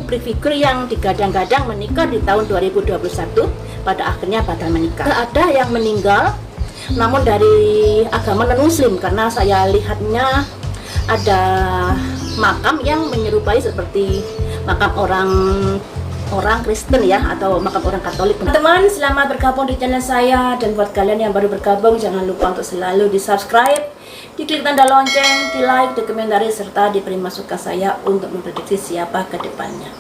publik figur yang digadang-gadang menikah di tahun 2021 pada akhirnya batal menikah. Ada yang meninggal namun dari agama non-muslim, karena saya lihatnya ada makam yang menyerupai seperti makam orang Kristen ya, atau makam orang Katolik. Teman-teman, selamat bergabung di channel saya, dan buat kalian yang baru bergabung jangan lupa untuk selalu di subscribe, diklik tanda lonceng, di like, dikomentari, serta diberi masukan saya untuk memprediksi siapa ke depannya.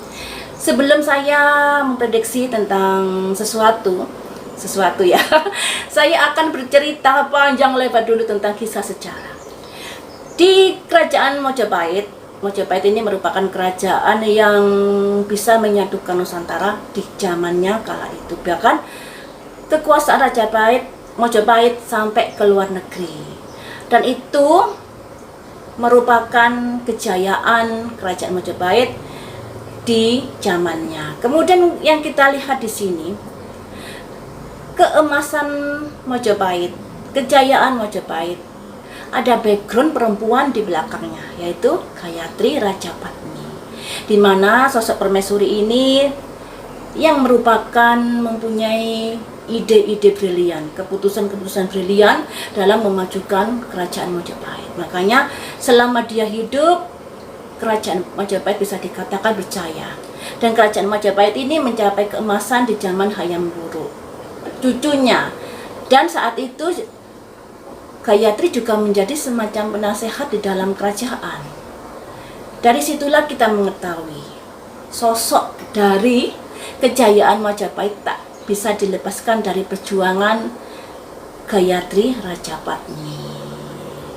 Sebelum saya memprediksi tentang sesuatu ya, saya akan bercerita panjang lebar dulu tentang kisah sejarah. Di kerajaan Majapahit ini merupakan kerajaan yang bisa menyatukan Nusantara di zamannya kala itu. Bahkan kekuasaan Majapahit sampai ke luar negeri. Dan itu merupakan kejayaan kerajaan Majapahit di zamannya. Kemudian yang kita lihat di sini, keemasan Majapahit, kejayaan Majapahit, ada background perempuan di belakangnya, yaitu Gayatri Rajapatni, di mana sosok permaisuri ini yang mempunyai ide-ide brilian, keputusan-keputusan brilian dalam memajukan kerajaan Majapahit. Makanya selama dia hidup, kerajaan Majapahit bisa dikatakan berjaya, dan kerajaan Majapahit ini mencapai keemasan di zaman Hayam Wuruk, cucunya. Dan saat itu Gayatri juga menjadi semacam penasehat di dalam kerajaan. Dari situlah kita mengetahui sosok dari kejayaan Majapahit tak bisa dilepaskan dari perjuangan Gayatri Rajapatni.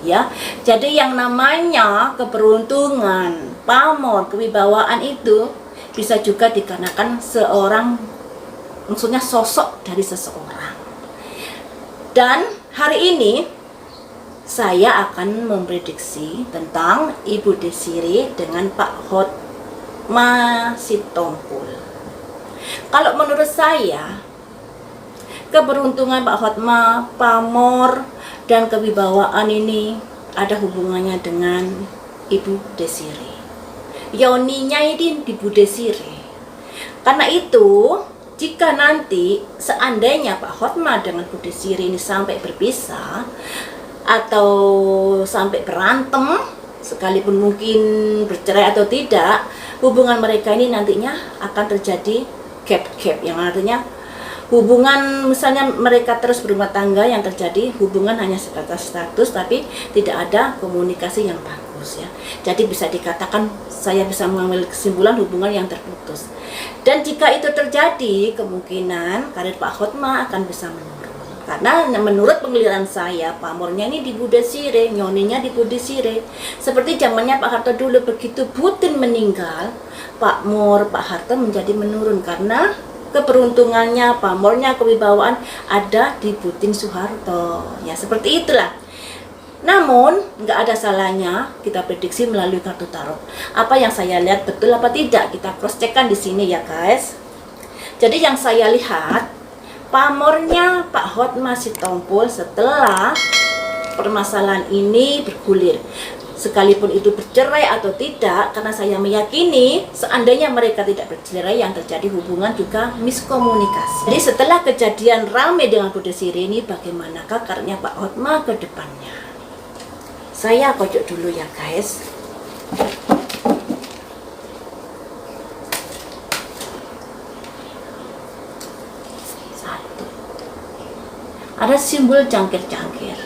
Ya, jadi yang namanya keberuntungan, pamor, kewibawaan itu bisa juga dikarenakan maksudnya sosok dari seseorang. Dan hari ini saya akan memprediksi tentang Ibu Desire dengan Pak Hotma Sitompul. Kalau menurut saya, keberuntungan Pak Hotma, pamor, dan kewibawaan ini ada hubungannya dengan Ibu Desire. Yoninya ini Ibu Desire. Karena itu, jika nanti seandainya Pak Hotma dengan Bu Desire ini sampai berpisah atau sampai berantem, sekalipun mungkin bercerai atau tidak, hubungan mereka ini nantinya akan terjadi gap, yang artinya hubungan, misalnya mereka terus berumah tangga, yang terjadi hubungan hanya sebatas status tapi tidak ada komunikasi yang bagus ya. Jadi bisa dikatakan saya bisa mengambil kesimpulan hubungan yang terputus. Dan jika itu terjadi, kemungkinan karir Pak Hotma akan bisa menurun. Karena menurut penglihatan saya, pamornya ini di Bu Desire, nyoninya di Bu Desire. Seperti zamannya Pak Harto dulu, begitu Putin meninggal, pamor Pak Harto menjadi menurun karena keberuntungannya, pamornya, kewibawaan ada di Putin Soeharto. Ya, seperti itulah. Namun, nggak ada salahnya kita prediksi melalui kartu tarot. Apa yang saya lihat betul apa tidak, kita cross-checkkan di sini ya guys. Jadi yang saya lihat, pamornya Pak Hotma Sitompul setelah permasalahan ini bergulir. Sekalipun itu bercerai atau tidak, karena saya meyakini seandainya mereka tidak bercerai, yang terjadi hubungan juga miskomunikasi. Jadi setelah kejadian rame dengan Bu Desire ini, bagaimanakah karirnya Pak Hotma ke depannya? Saya kocok dulu ya guys. Satu. Ada simbol cangkir-cangkir.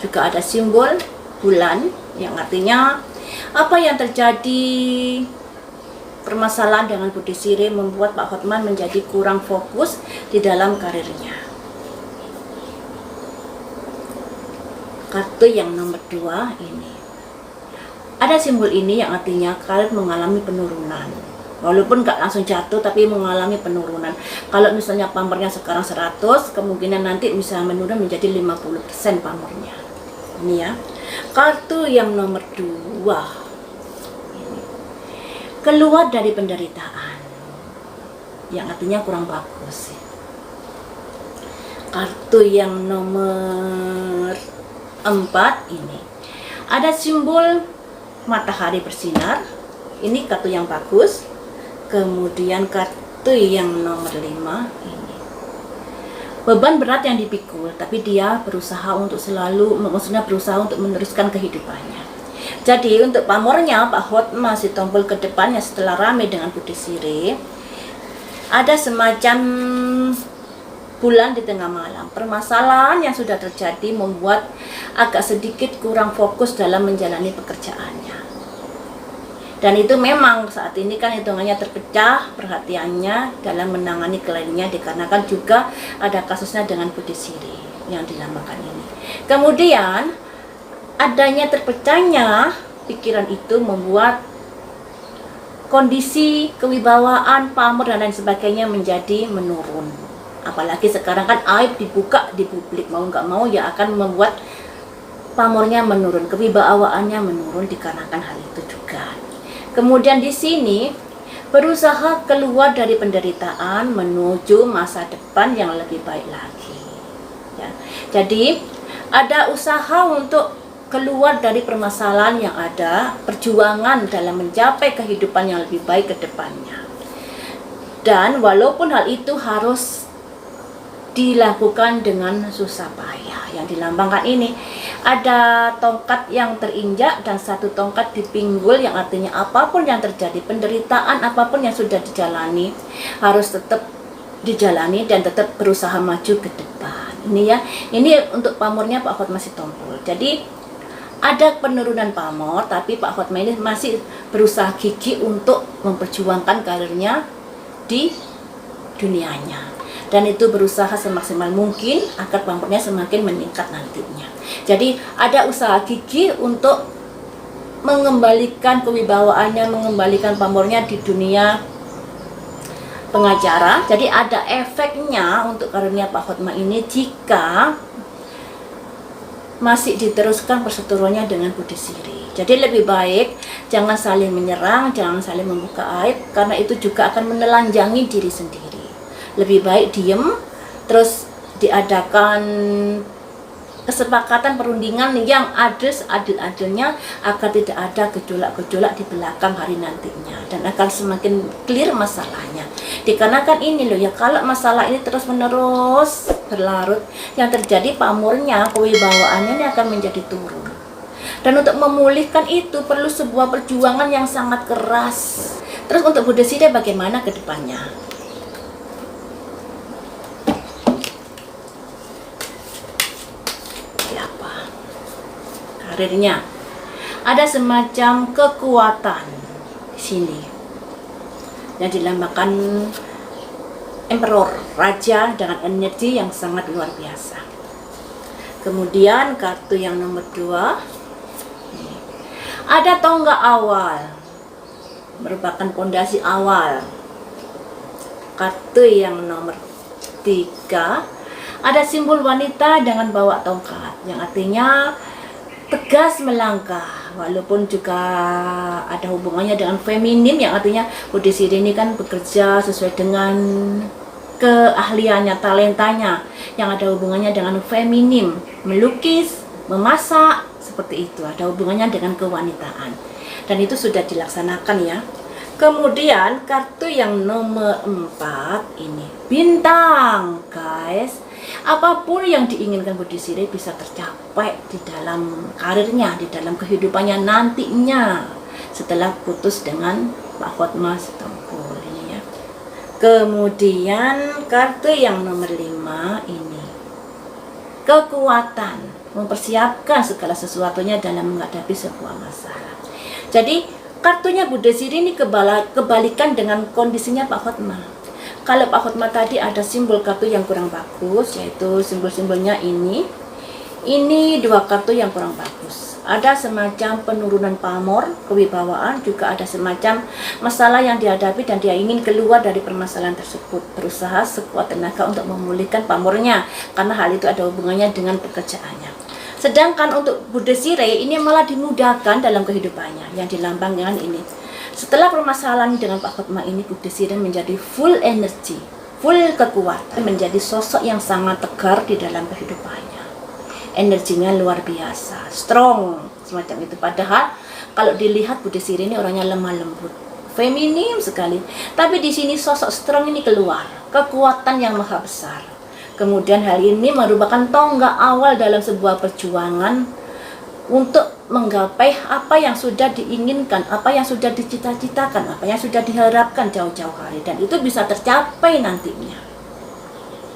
Juga ada simbol bulan, yang artinya apa yang terjadi permasalahan dengan Bu Desire membuat Pak Hotman menjadi kurang fokus di dalam karirnya. Kartu yang nomor 2 ini. Ada simbol ini yang artinya karir mengalami penurunan. Walaupun nggak langsung jatuh, tapi mengalami penurunan. Kalau misalnya pamornya sekarang 100, kemungkinan nanti bisa menurun menjadi 50% pamornya. Ini ya. Kartu yang nomor 2. Ini. Keluar dari penderitaan. Yang artinya kurang bagus. Kartu yang nomor 4 ini. Ada simbol matahari bersinar, Ini kartu yang bagus. Kemudian kartu yang nomor 5 ini. Beban berat yang dipikul, tapi dia berusaha untuk selalu, maksudnya berusaha untuk meneruskan kehidupannya. Jadi untuk pamornya Pak Hotma Sitompul ke depannya setelah ramai dengan Budi Sirih, ada semacam bulan di tengah malam. Permasalahan yang sudah terjadi membuat agak sedikit kurang fokus dalam menjalani pekerjaannya. Dan itu memang saat ini kan hitungannya terpecah perhatiannya dalam menangani kliennya, dikarenakan juga ada kasusnya dengan Budi Sirih yang dilambangkan ini. Kemudian adanya terpecahnya pikiran itu membuat kondisi kewibawaan, pamor dan lain sebagainya menjadi menurun. Apalagi sekarang kan aib dibuka di publik, mau nggak mau ya akan membuat pamornya menurun, kewibawaannya menurun dikarenakan hal itu juga. Kemudian di sini berusaha keluar dari penderitaan menuju masa depan yang lebih baik lagi. Ya. Jadi ada usaha untuk keluar dari permasalahan yang ada, perjuangan dalam mencapai kehidupan yang lebih baik ke depannya. Dan walaupun hal itu harus dilakukan dengan susah payah. Yang dilambangkan ini ada tongkat yang terinjak dan satu tongkat dipinggul, yang artinya apapun yang terjadi, penderitaan apapun yang sudah dijalani harus tetap dijalani dan tetap berusaha maju ke depan. Ini ya, ini untuk pamornya Pak Hotma Sitompul. Jadi ada penurunan pamor, tapi Pak Hotma ini masih berusaha gigih untuk memperjuangkan karirnya di dunianya. Dan itu berusaha semaksimal mungkin agar pamornya semakin meningkat nantinya. Jadi ada usaha gigih untuk mengembalikan kewibawaannya, mengembalikan pamornya di dunia pengacara. Jadi ada efeknya untuk karirnya Pak Hotma ini jika masih diteruskan perseteruannya dengan Budi Sirih. Jadi lebih baik jangan saling menyerang, jangan saling membuka aib, karena itu juga akan menelanjangi diri sendiri. Lebih baik diem, terus diadakan kesepakatan perundingan yang adil-adilnya agar tidak ada gejolak-gejolak di belakang hari nantinya, dan akan semakin clear masalahnya. Dikarenakan ini loh ya, kalau masalah ini terus menerus berlarut, yang terjadi pamornya, kewibawaannya ini akan menjadi turun. Dan untuk memulihkan itu perlu sebuah perjuangan yang sangat keras. Terus untuk Budi Sirih bagaimana ke depannya? Karirnya ada semacam kekuatan di sini yang dilambangkan Emperor, raja dengan energi yang sangat luar biasa. Kemudian kartu yang nomor 2 ada tonggak awal, merupakan pondasi awal. Kartu yang nomor 3 ada simbol wanita dengan bawa tongkat, yang artinya tegas melangkah, walaupun juga ada hubungannya dengan feminim, yang artinya Budi Sirih ini kan bekerja sesuai dengan keahliannya, talentanya yang ada hubungannya dengan feminim, melukis, memasak, seperti itu, ada hubungannya dengan kewanitaan, dan itu sudah dilaksanakan ya. Kemudian kartu yang nomor 4 ini bintang, guys. Apapun yang diinginkan Budi Sirih bisa tercapai di dalam karirnya, di dalam kehidupannya nantinya setelah putus dengan Pak Hotma Sitompul ini ya. Kemudian kartu yang nomor 5 ini kekuatan, mempersiapkan segala sesuatunya dalam menghadapi sebuah masalah. Jadi kartunya Budi Sirih ini kebalikan dengan kondisinya Pak Hotma. Kalau Pak Hotma tadi ada simbol kartu yang kurang bagus, yaitu simbol-simbolnya ini 2 kartu yang kurang bagus. Ada semacam penurunan pamor, kewibawaan, juga ada semacam masalah yang dihadapi dan dia ingin keluar dari permasalahan tersebut, berusaha sekuat tenaga untuk memulihkan pamornya, karena hal itu ada hubungannya dengan pekerjaannya. Sedangkan untuk Budi Sirih ini malah dimudahkan dalam kehidupannya, yang dilambangkan ini. Setelah permasalahan dengan Pak Hotma ini, Budi Sirih menjadi full energi, full kekuatan, menjadi sosok yang sangat tegar di dalam kehidupannya. Energinya luar biasa, strong, semacam itu. Padahal Kalau dilihat Bu Desiree ini orangnya lemah lembut, feminim sekali. Tapi di sini sosok strong ini keluar, kekuatan yang maha besar. Kemudian hal ini merupakan tonggak awal dalam sebuah perjuangan untuk menggapai apa yang sudah diinginkan, apa yang sudah dicita-citakan, apa yang sudah diharapkan jauh-jauh hari, dan itu bisa tercapai nantinya.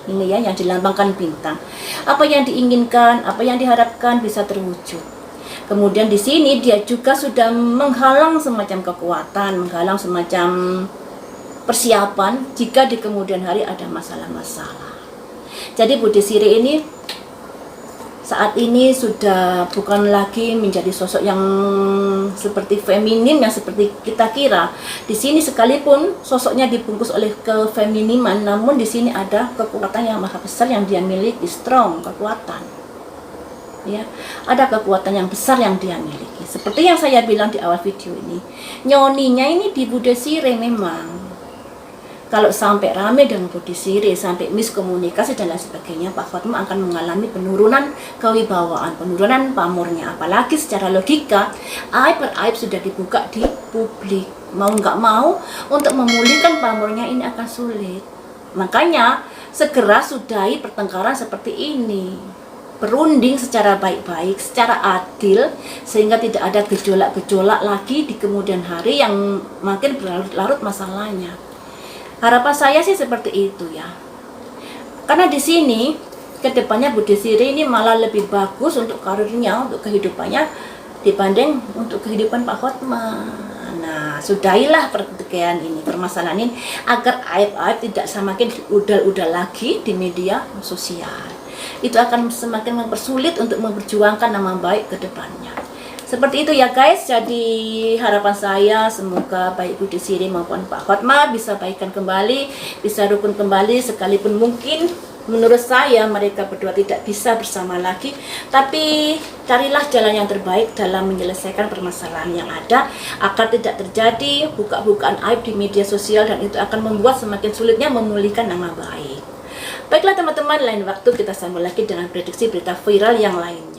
Ini ya yang dilambangkan bintang. Apa yang diinginkan, apa yang diharapkan bisa terwujud. Kemudian di sini dia juga sudah menghalang semacam kekuatan, menghalang semacam persiapan jika di kemudian hari ada masalah-masalah. Jadi Bu Desiree ini saat ini sudah bukan lagi menjadi sosok yang seperti feminim yang seperti kita kira. Di sini sekalipun sosoknya dibungkus oleh kefeminiman, namun di sini ada kekuatan yang maha besar yang dia miliki, strong, kekuatan. Ya, ada kekuatan yang besar yang dia miliki. Seperti yang saya bilang di awal video ini, nyoninya ini di Bu Desiree memang. Kalau sampai rame dengan Bu Desiree, sampai miskomunikasi dan lain sebagainya, Pak Hotma akan mengalami penurunan kewibawaan, penurunan pamornya. Apalagi secara logika, aib-aib sudah dibuka di publik. Mau nggak mau, untuk memulihkan pamornya ini akan sulit. Makanya, segera sudahi pertengkaran seperti ini. Berunding secara baik-baik, secara adil, sehingga tidak ada gejolak-gejolak lagi di kemudian hari yang makin berlarut-larut masalahnya. Harapan saya sih seperti itu ya. Karena di sini kedepannya Bu Desiree ini malah lebih bagus untuk karirnya, untuk kehidupannya dibanding untuk kehidupan Pak Hotma. Nah, sudahilah pertikaian ini, permasalahan ini, agar aib-aib tidak semakin udal-udal lagi di media sosial. Itu akan semakin mempersulit untuk memperjuangkan nama baik ke depannya. Seperti itu ya guys, jadi harapan saya semoga baik Bu Desiree maupun Pak Hotma bisa baikan kembali, bisa rukun kembali, sekalipun mungkin menurut saya mereka berdua tidak bisa bersama lagi, tapi carilah jalan yang terbaik dalam menyelesaikan permasalahan yang ada agar tidak terjadi buka-bukaan aib di media sosial, dan itu akan membuat semakin sulitnya memulihkan nama baik. Baiklah teman-teman, lain waktu kita sambung lagi dengan prediksi berita viral yang lain.